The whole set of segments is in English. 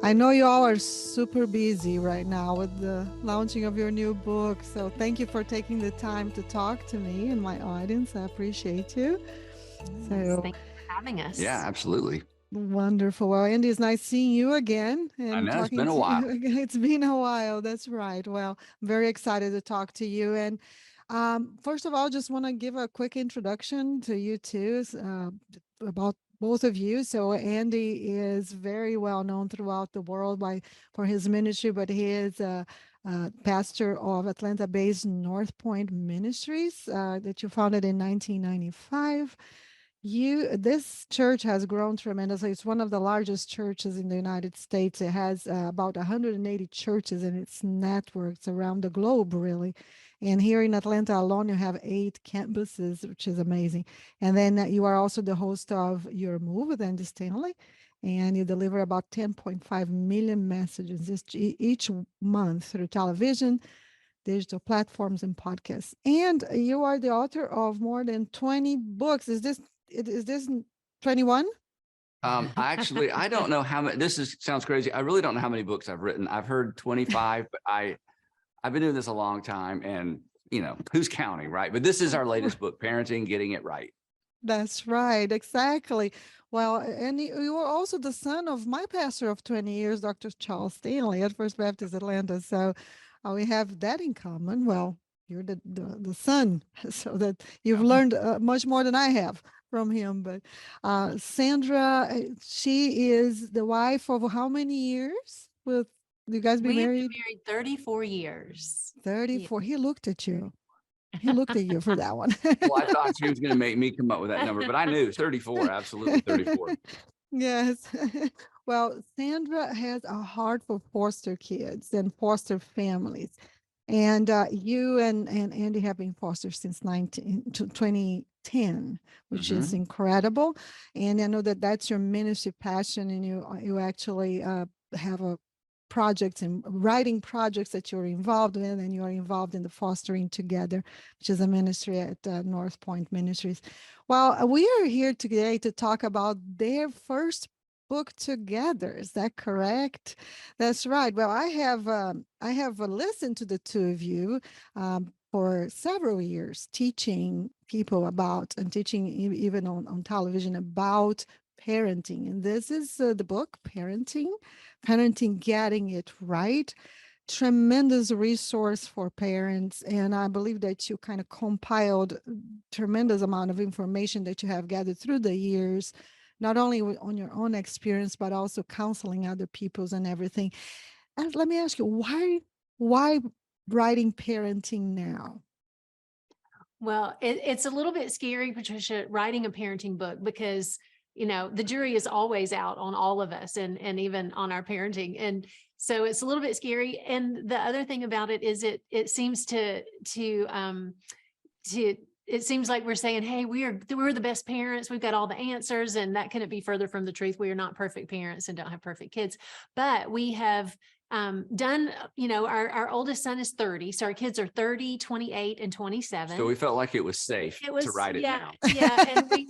I know you all are super busy right now with the launching of your new book. So thank you for taking the time to talk to me and my audience. I appreciate you. Yes, So thank you for having Yeah, us. absolutely. wonderful. Well, Andy, it's nice seeing you again I and know it's talking been a to while. you again. It's been a while. That's right. Well, I'm very excited to talk to you. And first of all, just want to give a quick introduction to you too about both of you. So Andy is very well known throughout the world for his ministry, but he is pastor of Atlanta-based North Point Ministries that you founded in 1995. This church has grown tremendously. It's one of the largest churches in the United States. It has about 180 churches in its networks around the globe, really. And here in Atlanta alone, you have 8 campuses, which is amazing. And then you are also the host of Your Move with Andy Stanley, and you deliver about 10.5 million messages each month through television, digital platforms, and podcasts. And you are the author of more than 20 books. Is this 21? I don't know how many. Sounds crazy. I really don't know how many books I've written. I've heard 25, but I've been doing this a long time, and who's counting, right? But this is our latest book, Parenting, Getting It Right. That's right, exactly. Well, and you are also the son of my pastor of 20 years, Dr. Charles Stanley at First Baptist Atlanta. So we have that in common. Well, you're the son, so that you've learned much more than I have from him. But Sandra, she is the wife of how many years? Will you guys be We have married? been married 34 years. Yeah. 34. He looked at you. He looked at you for that one. Well, I thought she was going to make me come up with that number, but I knew 34, absolutely 34. Yes. Well, Sandra has a heart for foster kids and foster families. And you and Andy have been foster since 2010, which is Hmm. incredible. And I know that that's your ministry passion, and you actually have a projects and writing projects that you're involved in, and you are involved in the Fostering Together, which is a ministry at North Point Ministries. Well, we are here today to talk about their first book together. Is that correct? That's right. Well, I have listened to the two of you for several years, teaching people about and teaching even on television about parenting. And this is the book, Parenting Getting It Right. Tremendous resource for parents. And I believe that you kind of compiled tremendous amount of information that you have gathered through the years, not only on your own experience, but also counseling other people's and everything. And let me ask you, why writing parenting now? Well, it's a little bit scary, Patricia, writing a parenting book because, the jury is always out on all of us and even on our parenting. And so it's a little bit scary. And the other thing about it is it seems to it seems like we're saying, hey, we're the best parents. We've got all the answers, and that couldn't be further from the truth. We are not perfect parents and don't have perfect kids, but we have done, our oldest son is 30. So our kids are 30, 28, and 27. So we felt like it was safe to write it yeah, now. yeah. And we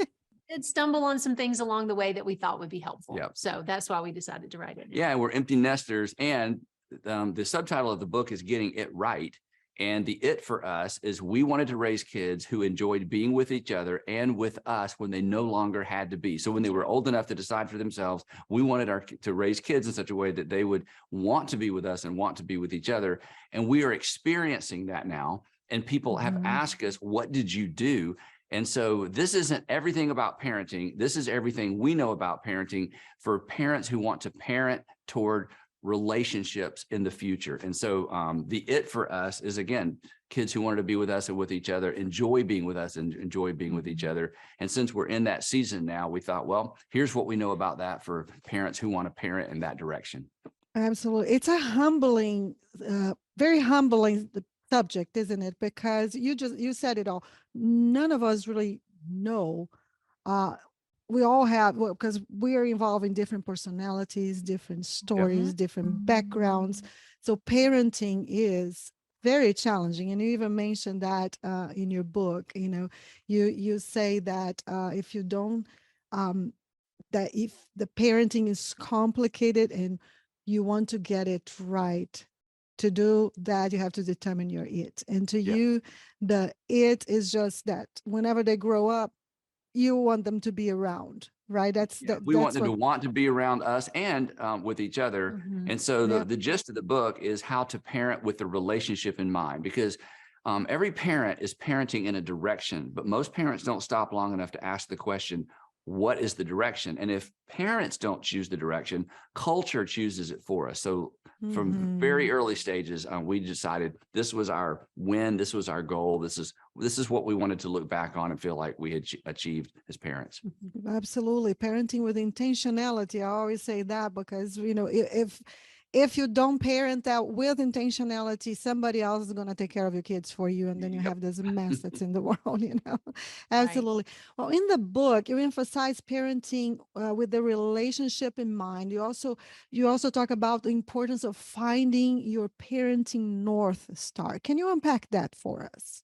did stumble on some things along the way that we thought would be helpful. Yep. So that's why we decided to write it. Yeah, and we're empty nesters. And the subtitle of the book is Getting It Right. And the it for us is we wanted to raise kids who enjoyed being with each other and with us when they no longer had to be. So when they were old enough to decide for themselves, we wanted to raise kids in such a way that they would want to be with us and want to be with each other. And we are experiencing that now. And people have asked us, what did you do? And so this isn't everything about parenting. This is everything we know about parenting for parents who want to parent toward relationships in the future. And so the it for us is, again, kids who wanted to be with us and with each other, enjoy being with us and enjoy being with each other. And since we're in that season now, we thought, well, here's what we know about that for parents who want to parent in that direction. Absolutely. It's a humbling, very humbling subject, isn't it? Because you said it all. None of us really know. Uh, we all have, well, because we are involved in different personalities, different stories, different backgrounds. So parenting is very challenging. And you even mentioned that in your book. You say that if you don't, that if the parenting is complicated and you want to get it right. To do that, you have to determine your it. And to Yeah. you, the it is just that whenever they grow up, you want them to be around, right? That's Yeah, that. we want That's them to what. want to be around us and with each other. Mhm. And so Yeah. the gist of the book is how to parent with the relationship in mind, because every parent is parenting in a direction, but most parents don't stop long enough to ask the question, what is the direction? And if parents don't choose the direction, culture chooses it for us. So from very Mhm. early stages, we decided this was our win. This was our goal. This is what we wanted to look back on and feel like we had achieved as parents. Absolutely. Parenting with intentionality. I always say that because, if you don't parent that with intentionality, somebody else is going to take care of your kids for you. And then you Yep. have this mess that's in the world. Right. Absolutely. Well, in the book, you emphasize parenting with the relationship in mind. You also talk about the importance of finding your parenting North Star. Can you unpack that for us?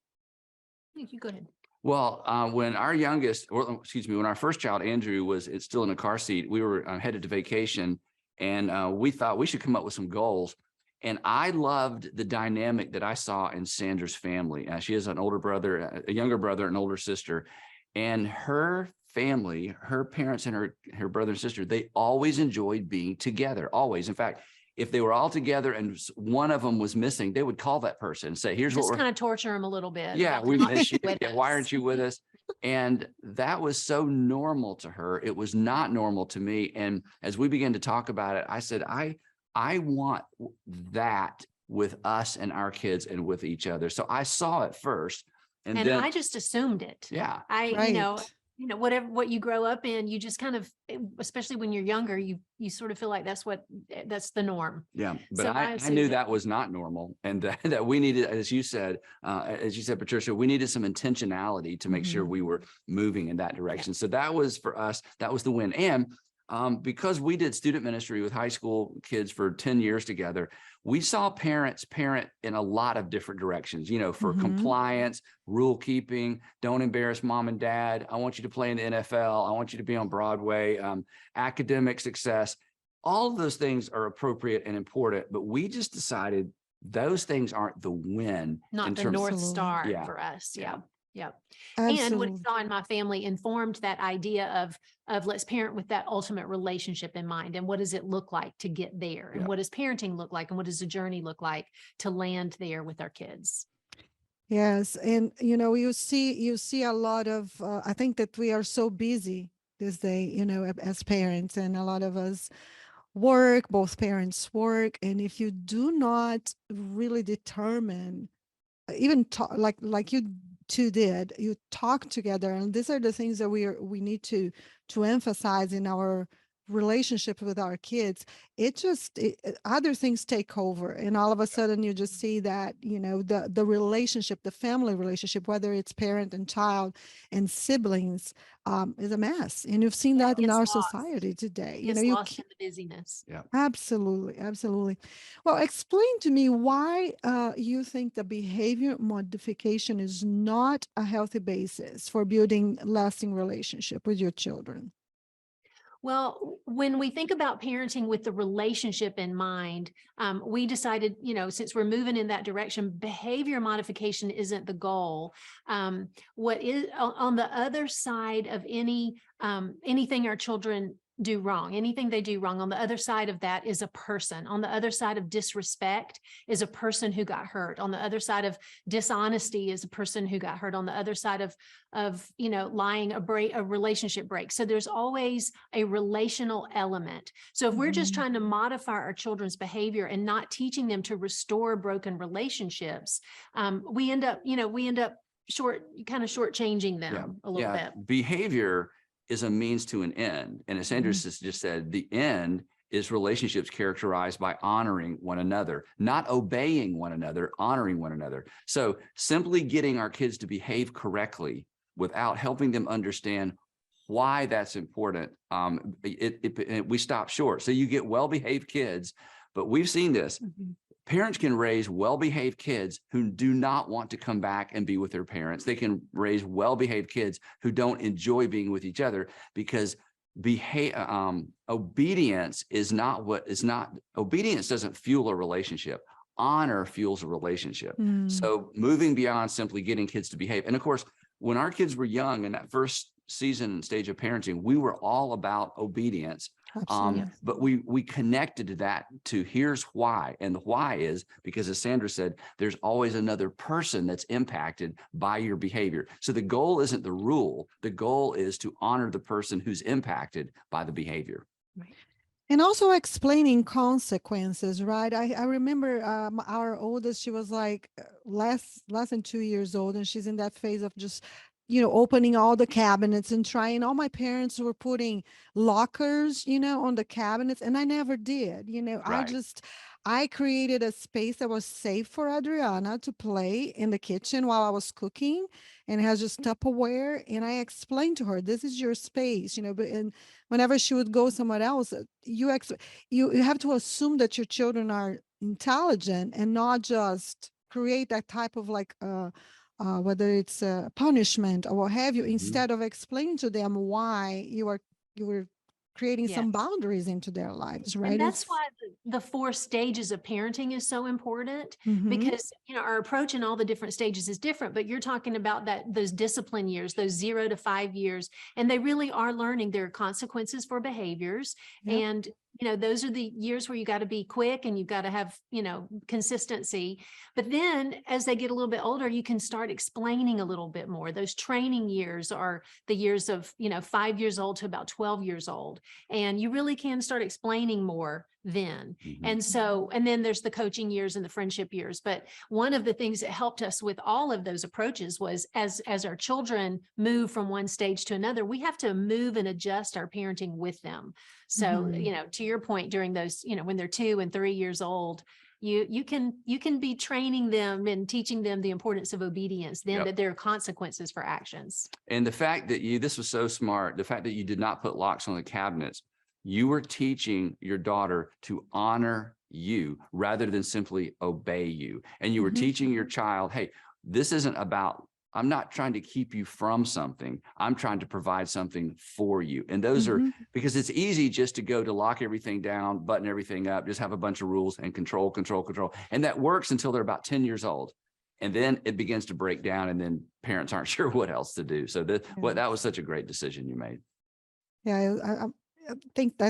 You go ahead. Well, when our youngest, or excuse me, when our first child, Andrew, was still in a car seat, we were headed to vacation, and we thought we should come up with some goals. And I loved the dynamic that I saw in Sandra's family. She has an older brother, a younger brother, an older sister, and her family, her parents and her brother and sister, they always enjoyed being together, always. In fact, if they were all together and one of them was missing, they would call that person and say, here's what Just we're kind of torture them a little bit. yeah, about we not miss you. being with Yeah, why aren't us. you with us? And that was so normal to her. It was not normal to me. And as we began to talk about it, I said, I want that with us and our kids and with each other. So I saw it first. And And then, I just assumed it. yeah, Right. Whatever what you grow up in, you just kind of, especially when you're younger, you sort of feel like that's the norm. yeah. But So I assumed knew it. that was not normal, and that we needed, as you said, Patricia, we needed some intentionality to make sure Mhm. we were moving in that direction. So that was for us, that was the win. And because we did student ministry with high school kids for 10 years together, we saw parents parent in a lot of different directions, for Mhm. compliance, rule keeping, don't embarrass mom and dad. I want you to play in the NFL. I want you to be on Broadway, academic success. All of those things are appropriate and important, but we just decided those things aren't the win. Not in the terms. North Absolutely. Star Yeah. for us. Yeah. Yeah. And what I Absolutely. saw in my family informed that idea of let's parent with that ultimate relationship in mind. And what does it look like to get there? And Yeah. what does parenting look like? And what does the journey look like to land there with our kids? Yes, and you see a lot of. I think that we are so busy this day, as parents, and a lot of us work. Both parents work, and if you do not really determine, even talk like you two did, you talk together, and these are the things that we need to emphasize in our relationship with our kids. Other things take over, and all of a sudden you just see that the relationship, the family relationship, whether it's parent and child and siblings, is a mess, and you've seen Yeah, that in gets our lost. society today. Gets lost in the busyness. Yeah. Absolutely, absolutely. Well, explain to me why you think the behavior modification is not a healthy basis for building lasting relationship with your children. Well, when we think about parenting with the relationship in mind, we decided, since we're moving in that direction, behavior modification isn't the goal. What is on the other side of anything our children do wrong, anything they do wrong, on the other side of that is a person. On the other side of disrespect is a person who got hurt. On the other side of dishonesty is a person who got hurt. On the other side of lying, a relationship break. So there's always a relational element. So if we're just Mhm. trying to modify our children's behavior and not teaching them to restore broken relationships, we end up shortchanging them a little bit. Behavior is a means to an end. And as Sandra just said, the end is relationships characterized by honoring one another, not obeying one another, honoring one another. So simply getting our kids to behave correctly without helping them understand why that's important, we stop short. So you get well-behaved kids, but we've seen this. Parents can raise well-behaved kids who do not want to come back and be with their parents. They can raise well-behaved kids who don't enjoy being with each other because obedience is not obedience doesn't fuel a relationship. Honor fuels a relationship. Mm. So moving beyond simply getting kids to behave. And of course, when our kids were young in that first season and stage of parenting, we were all about obedience. Absolutely. But we connected that to here's why. And the why is because, as Sandra said, there's always another person that's impacted by your behavior. So the goal isn't the rule. The goal is to honor the person who's impacted by the behavior. Right. And also explaining consequences, right? I remember our oldest, she was like less than 2 years old, and she's in that phase of just, opening all the cabinets and trying. All my parents were putting lockers, on the cabinets, and I never did. Right. I created a space that was safe for Adriana to play in the kitchen while I was cooking, and it has just Tupperware. And I explained to her, this is your space, but and whenever she would go somewhere else, you have to assume that your children are intelligent and not just create that type of like whether it's a punishment or what have you, instead of explaining to them why you were creating Yes. some boundaries into their lives, right? And that's why the 4 stages of parenting is so important, Mhm. because, our approach in all the different stages is different, but you're talking about those discipline years, those 0 to 5 years, and they really are learning there are consequences for behaviors. Yep. And, those are the years where you got to be quick and you've got to have, consistency. But then as they get a little bit older, you can start explaining a little bit more. Those training years are the years of, 5 years old to about 12 years old. And you really can start explaining more then. And so, and then there's the coaching years and the friendship years. But one of the things that helped us with all of those approaches was as our children move from one stage to another, we have to move and adjust our parenting with them. So, to your point, during those, when they're 2 and 3 years old, you can be training them and teaching them the importance of obedience, then that there are consequences for actions. And the fact that this was so smart, the fact that you did not put locks on the cabinets, you were teaching your daughter to honor you rather than simply obey you. And you were teaching your child, hey, this isn't about, I'm not trying to keep you from something. I'm trying to provide something for you. And those are, because it's easy just to go to lock everything down, button everything up, just have a bunch of rules and control. And that works until they're about 10 years old. And then it begins to break down, and then parents aren't sure what else to do. So that was such a great decision you made. Yeah, I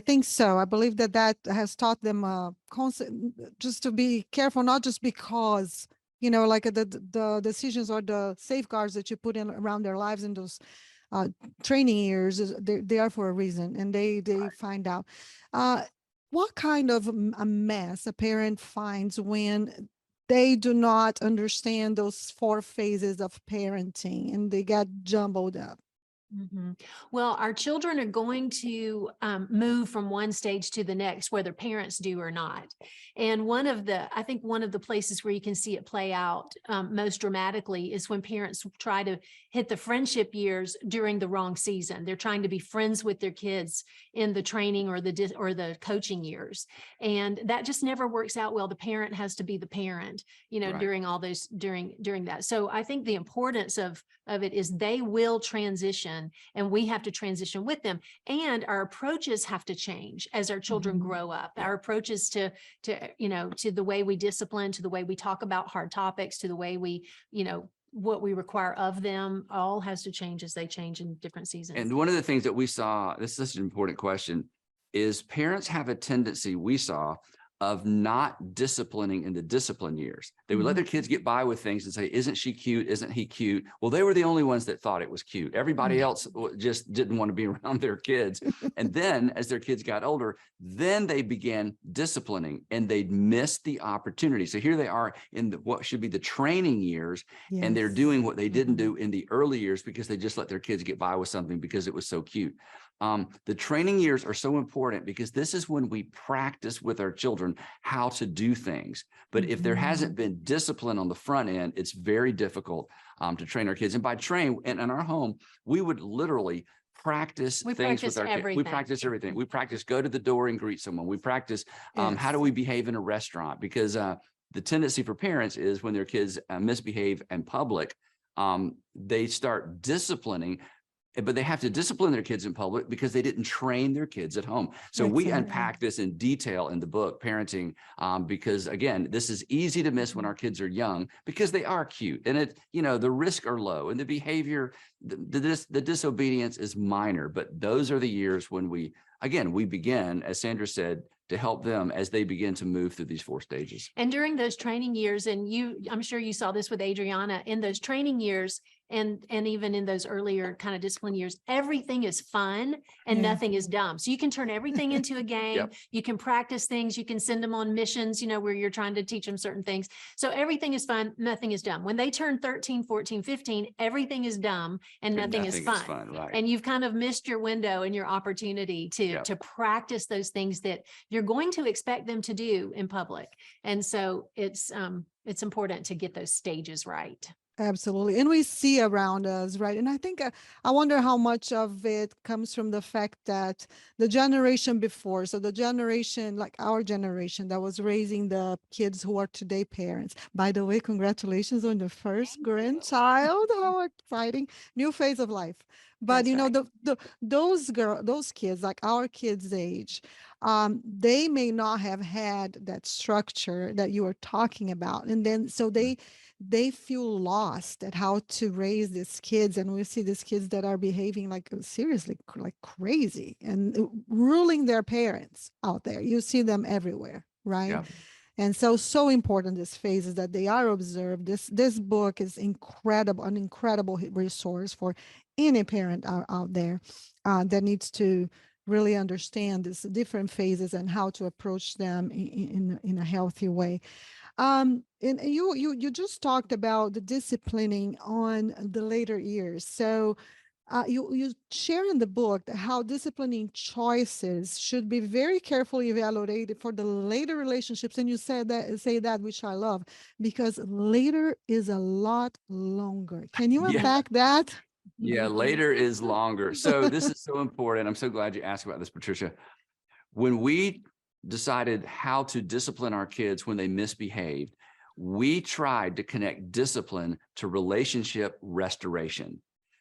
think so. I believe that has taught them just to be careful, not just because, like the decisions or the safeguards that you put in around their lives in those training years, they are for a reason, and they find out what kind of a mess a parent finds when they do not understand those 4 phases of parenting and they get jumbled up. Well, our children are going to move from one stage to the next, whether parents do or not. And I think one of the places where you can see it play out most dramatically is when parents try to hit the friendship years during the wrong season. They're trying to be friends with their kids in the training or the coaching years. And that just never works out well. The parent has to be the parent, during all those, during that. So I think the importance of it is they will transition, and we have to transition with them, and our approaches have to change as our children grow up. Our approaches to the way we discipline, to the way we talk about hard topics, to the way we, what we require of them, all has to change as they change in different seasons. And one of the things that we saw, this is such an important question, is parents have a tendency, we saw, of not disciplining in the discipline years. They would let their kids get by with things and say, isn't she cute? Isn't he cute? Well, they were the only ones that thought it was cute. Everybody else just didn't want to be around their kids. And then as their kids got older, then they began disciplining, and they'd missed the opportunity. So here they are in what should be the training years, and they're doing what they didn't do in the early years because they just let their kids get by with something because it was so cute. The training years are so important because this is when we practice with our children how to do things. But if there hasn't been discipline on the front end, it's very difficult to train our kids. And by train, in our home, we would literally practice things with our kids. We practice everything. We practice go to the door and greet someone. We practice how do we behave in a restaurant, because the tendency for parents is when their kids misbehave in public, they start disciplining but they have to discipline their kids in public because they didn't train their kids at home. So we Exactly. unpack this in detail in the book, Parenting, because again, this is easy to miss when our kids are young because they are cute and the risk are low and the behavior, the disobedience is minor, but those are the years when we begin, as Sandra said, to help them as they begin to move through these 4 stages. And during those training years, and I'm sure you saw this with Adriana, in those training years and even in those earlier kind of discipline years, everything is fun and Yeah. nothing is dumb. So you can turn everything into a game. Yep. You can practice things. You can send them on missions, where you're trying to teach them certain things. So everything is fun. Nothing is dumb. When they turn 13, 14, 15, everything is dumb and nothing is fun. Right. And you've kind of missed your window and your opportunity to practice those things that you're going to expect them to do in public. And so it's important to get those stages right. Absolutely. And we see around us, right? And I think I wonder how much of it comes from the fact that the generation before, so the generation, like our generation that was raising the kids who are today parents. By the way, congratulations on the first grandchild. How exciting. New phase of life. But That's those kids, like our kids' age, they may not have had that structure that you were talking about. And then so they feel lost at how to raise these kids, and we see these kids that are behaving like seriously like crazy and ruling their parents out there. You see them everywhere, right? Yeah. And so important this phase is that they are observed. This book is an incredible resource for any parent out there that needs to really understand these different phases and how to approach them in a healthy way. And you just talked about the disciplining on the later years. So you share in the book how disciplining choices should be very carefully evaluated for the later relationships. And you say that, which I love, because later is a lot longer. Can you unpack that? Yeah, later is longer. So this is so important. I'm so glad you asked about this, Patricia. When we decided how to discipline our kids when they misbehaved, we tried to connect discipline to relationship restoration,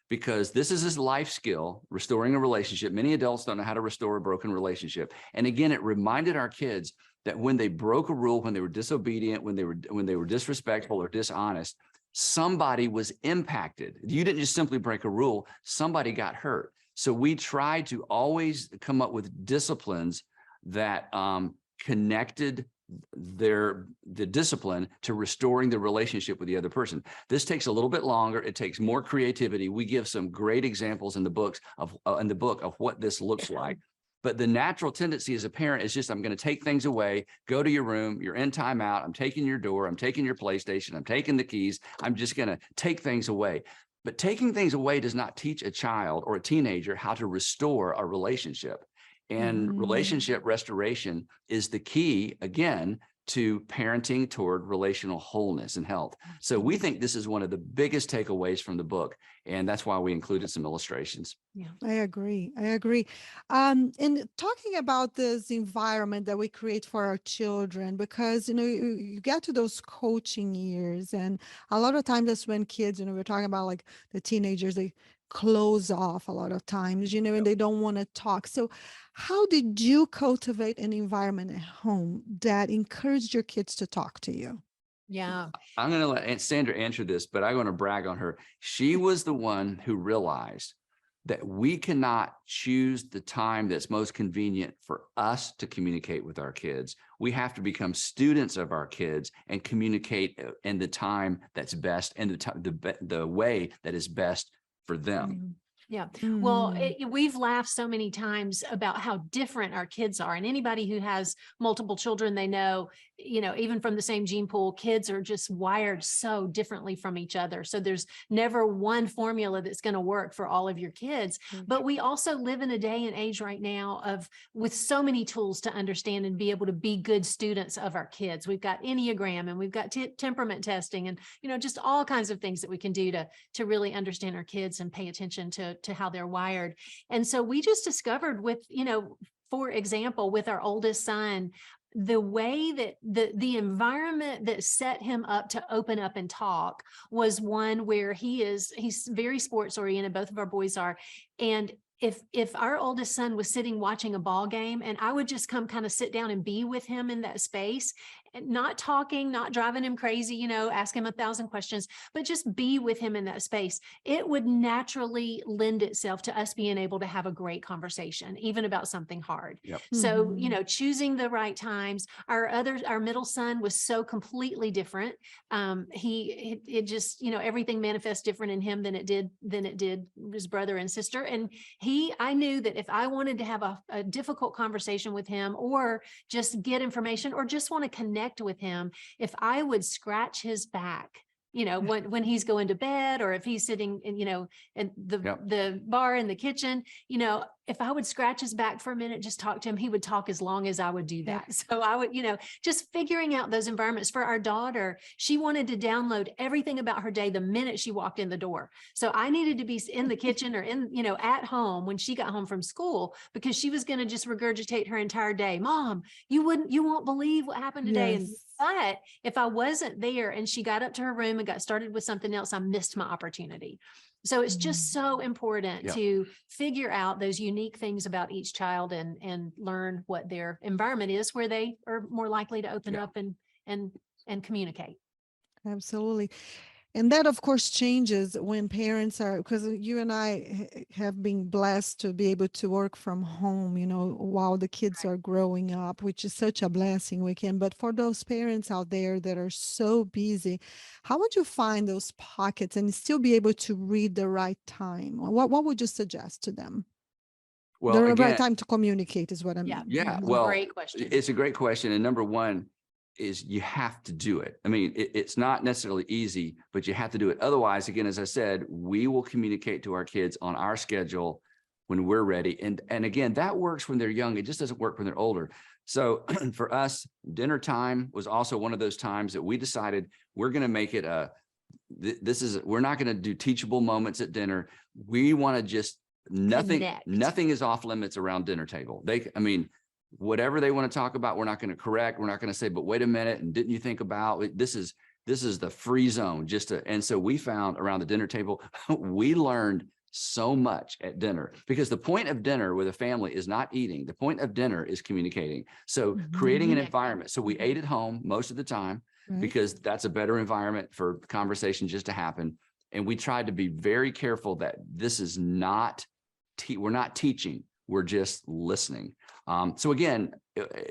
because this is a life skill, restoring a relationship. Many adults don't know how to restore a broken relationship. And again, it reminded our kids that when they broke a rule, when they were disobedient, when they were disrespectful or dishonest, somebody was impacted. You didn't just simply break a rule, somebody got hurt. So we tried to always come up with disciplines that connected the discipline to restoring the relationship with the other person. This takes a little bit longer. It takes more creativity. We give some great examples in the book of what this looks like. But the natural tendency as a parent is just, I'm going to take things away, go to your room, you're in timeout, I'm taking your door, I'm taking your PlayStation, I'm taking the keys, I'm just going to take things away. But taking things away does not teach a child or a teenager how to restore a relationship. And relationship restoration is the key, again, to parenting toward relational wholeness and health. So we think this is one of the biggest takeaways from the book, and that's why we included some illustrations. Yeah, I agree. And talking about this environment that we create for our children, because, you get to those coaching years, and a lot of times that's when kids, we're talking about like the teenagers, they close off a lot of times, and they don't want to talk. So how did you cultivate an environment at home that encouraged your kids to talk to you? Yeah. I'm going to let Sandra answer this, but I'm going to brag on her. She was the one who realized that we cannot choose the time that's most convenient for us to communicate with our kids. We have to become students of our kids and communicate in the time that's best and the way that is best for them. Yeah. Well, we've laughed so many times about how different our kids are. And anybody who has multiple children, they know, even from the same gene pool, kids are just wired so differently from each other. So there's never one formula that's going to work for all of your kids. But we also live in a day and age right now with so many tools to understand and be able to be good students of our kids. We've got Enneagram, and we've got temperament testing, and, just all kinds of things that we can do to really understand our kids and pay attention to how they're wired. And so we just discovered with, for example, with our oldest son, the way that the environment that set him up to open up and talk was one where he's very sports oriented. Both of our boys are. And if our oldest son was sitting watching a ball game and I would just come kind of sit down and be with him in that space, and not talking, not driving him crazy, you know, ask him 1,000 questions, but just be with him in that space, it would naturally lend itself to us being able to have a great conversation, even about something hard. Yep. So, you know, choosing the right times. Our middle son was so completely different. It just, you know, everything manifests different in him than it did his brother and sister. And I knew that if I wanted to have a difficult conversation with him, or just get information, or just want to connect with him, if I would scratch his back, you know, when he's going to bed, or if he's sitting in, you know, in the bar in the kitchen, you know, if I would scratch his back for a minute, just talk to him, he would talk as long as I would do that. So I would, you know, just figuring out those environments. For our daughter, she wanted to download everything about her day the minute she walked in the door. So I needed to be in the kitchen or in, you know, at home when she got home from school, because she was going to just regurgitate her entire day. Mom, you won't believe what happened today. Yes. But if I wasn't there and she got up to her room and got started with something else, I missed my opportunity. So it's just so important to figure out those unique things about each child and learn what their environment is, where they are more likely to open up and communicate. Absolutely. And that, of course, changes when parents are, because you and I have been blessed to be able to work from home, you know, while the kids are growing up, which is such a blessing we can. But for those parents out there that are so busy, how would you find those pockets and still be able to read the right time? What would you suggest to them? Well, The right again, time to communicate is what I mean. yeah. Mhm. Well, Great question. it's a great question. And number one is you have to do it. I mean, it's not necessarily easy, but you have to do it. Otherwise, again, as I said, we will communicate to our kids on our schedule when we're ready. And again, that works when they're young. It just doesn't work when they're older. So for us, dinner time was also one of those times that we decided we're going to make it we're not going to do teachable moments at dinner. We want to just nothing is off limits around dinner table. Whatever they want to talk about, we're not going to correct. We're not going to say, but wait a minute. And didn't you think about it? This is the free zone. And so we found around the dinner table, we learned so much at dinner, because the point of dinner with a family is not eating. The point of dinner is communicating. So creating an environment. So we ate at home most of the time, because that's a better environment for conversation just to happen. And we tried to be very careful that this is not, we're not teaching. We're just listening. So again,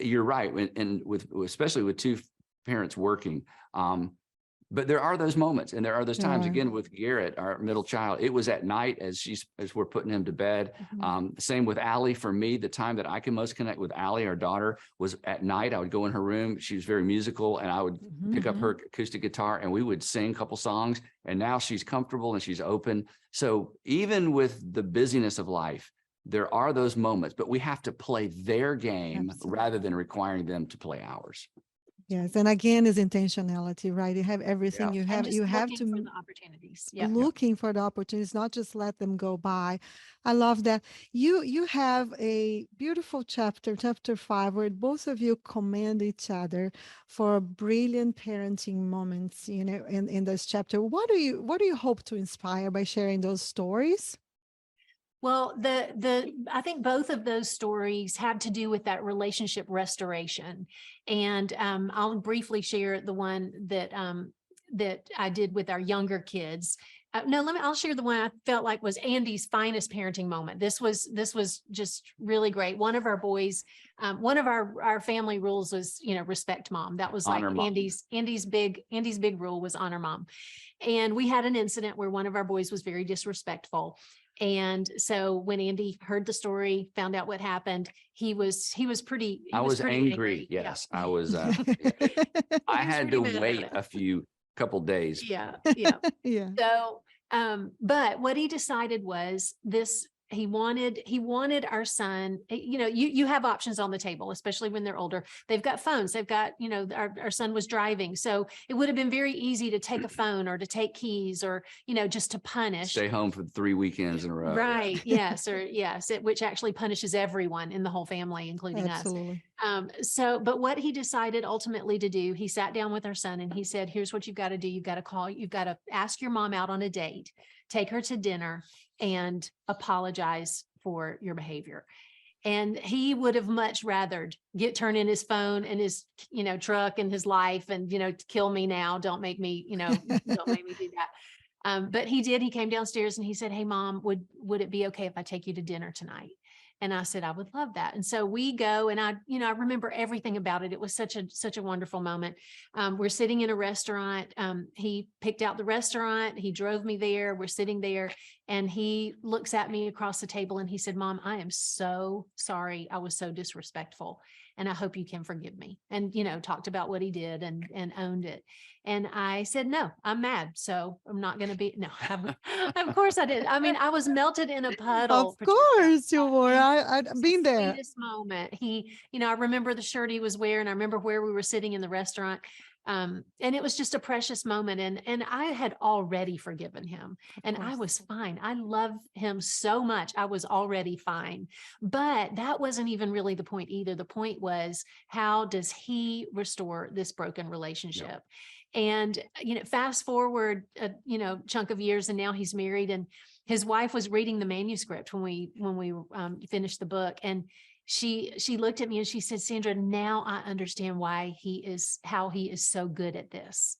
you're right. And especially with two parents working, but there are those moments and there are those times. Again, with Garrett, our middle child, it was at night as we're putting him to bed. Same with Allie. For me, the time that I can most connect with Allie, our daughter, was at night. I would go in her room. She was very musical, and I would pick up her acoustic guitar and we would sing a couple songs. And now she's comfortable and she's open. So even with the busyness of life, there are those moments, but we have to play their game rather than requiring them to play ours. Yes, and again, is intentionality, right? You have everything. You have to for the opportunities. Looking for the opportunities, not just let them go by. I love that. You have a beautiful chapter 5, where both of you commend each other for brilliant parenting moments, you know, in this chapter. What do you hope to inspire by sharing those stories? Well, I think both of those stories have to do with that relationship restoration. And I'll briefly share the one that I did with our younger kids. I'll share the one I felt like was Andy's finest parenting moment. This was just really great. One of our boys, one of our family rules was, you know, respect mom. That was like Andy's big rule was honor mom. And we had an incident where one of our boys was very disrespectful. And so when Andy heard the story, found out what happened, he was pretty. I was angry. Yes, I was. I had to wait a couple days. Yeah. So, but what he decided was this. he wanted our son, you have options on the table, especially when they're older. They've got phones, they've got, our son was driving. So it would have been very easy to take a phone or to take keys or, just to punish. Stay home for 3 weekends in a row. Right. Yes. Or yes, which actually punishes everyone in the whole family, including Absolutely. us. But what he decided ultimately to do, he sat down with our son and he said, here's what you've got to do. You've got to ask your mom out on a date, take her to dinner, and apologize for your behavior. And he would have much rather turn in his phone and his, truck and his life and, kill me now. Don't make me, don't make me do that. But he did. He came downstairs and he said, hey, Mom, would it be okay if I take you to dinner tonight? And I said, I would love that. And so we go, and I remember everything about it. It was such a wonderful moment. We're sitting in a restaurant. He picked out the restaurant. He drove me there. We're sitting there and he looks at me across the table and he said, Mom, I am so sorry. I was so disrespectful. And I hope you can forgive me. And, talked about what he did and owned it. And I said, no, I'm mad. So I'm not going to be, no, of course I did. I mean, I was melted in a puddle. Of course you were. I've been there. This moment, I remember the shirt he was wearing. I remember where we were sitting in the restaurant. And it was just a precious moment. And I had already forgiven him and I was fine. I love him so much. I was already fine, but that wasn't even really the point either. The point was, how does he restore this broken relationship? Yep. And, fast forward, chunk of years, and now he's married, and his wife was reading the manuscript when we finished the book. And she looked at me and she said, Sandra, now I understand how he is so good at this,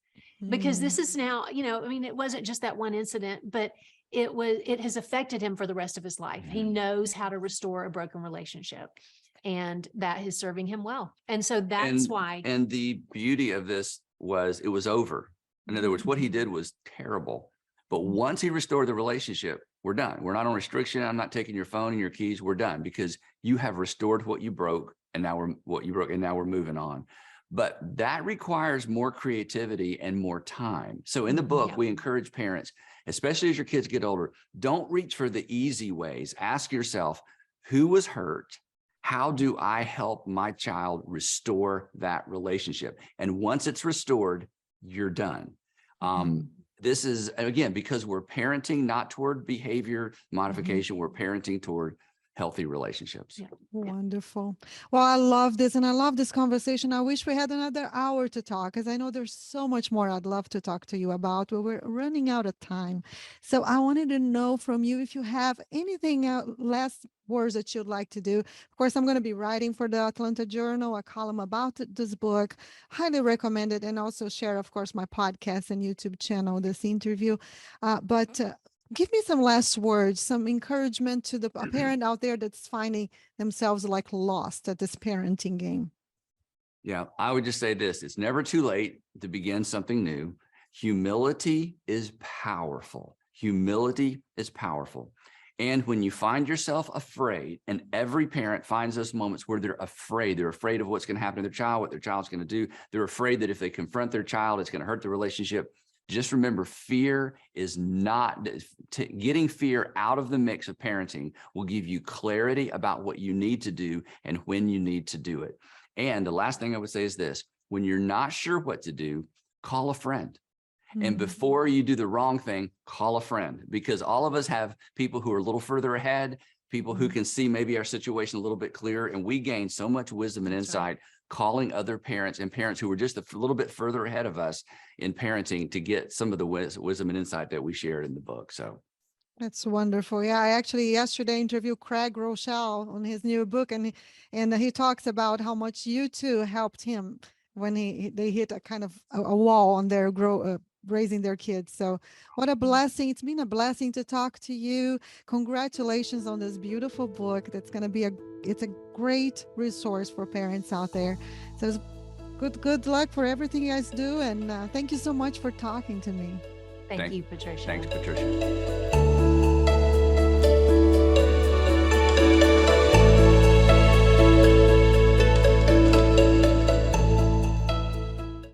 because this is now, it wasn't just that one incident, but it has affected him for the rest of his life. He knows how to restore a broken relationship, and that is serving him well. And so that's why. And the beauty of this was, it was over. In other words, what he did was terrible. But once he restored the relationship, we're done. We're not on restriction. I'm not taking your phone and your keys. We're done, because you have restored what you broke, and now we're moving on. But that requires more creativity and more time. So in the book, we encourage parents, especially as your kids get older, don't reach for the easy ways. Ask yourself, who was hurt? How do I help my child restore that relationship? And once it's restored, you're done. This is, again, because we're parenting not toward behavior modification, we're parenting toward healthy relationships. Yeah. Wonderful. Well, I love this, and I love this conversation. I wish we had another hour to talk, because I know there's so much more I'd love to talk to you about, but we're running out of time. So I wanted to know from you if you have anything last words that you'd like to do. Of course, I'm going to be writing for the Atlanta Journal a column about this book. Highly recommend it, and also share, of course, my podcast and YouTube channel, this interview. But give me some last words, some encouragement to a parent out there that's finding themselves like lost at this parenting game. Yeah, I would just say this: it's never too late to begin something new. Humility is powerful. Humility is powerful. And when you find yourself afraid, and every parent finds those moments where they're afraid of what's going to happen to their child, what their child's going to do. They're afraid that if they confront their child, it's going to hurt the relationship. Just remember, fear is not, getting fear out of the mix of parenting will give you clarity about what you need to do and when you need to do it. And the last thing I would say is this: when you're not sure what to do, call a friend. And before you do the wrong thing, call a friend, because all of us have people who are a little further ahead, people who can see maybe our situation a little bit clearer, and we gain so much wisdom and insight calling other parents and parents who are just a little bit further ahead of us in parenting to get some of the wisdom and insight that we shared in the book. So that's wonderful. Yeah, I actually yesterday interviewed Craig Rochelle on his new book, and he talks about how much you two helped him when they hit a kind of a wall on their raising their kids. So what a blessing. It's been a blessing to talk to you. Congratulations on this beautiful book. That's going to be it's a great resource for parents out there. So good luck for everything you guys do. And thank you so much for talking to me. Thank you, Patricia. Thanks, Patricia.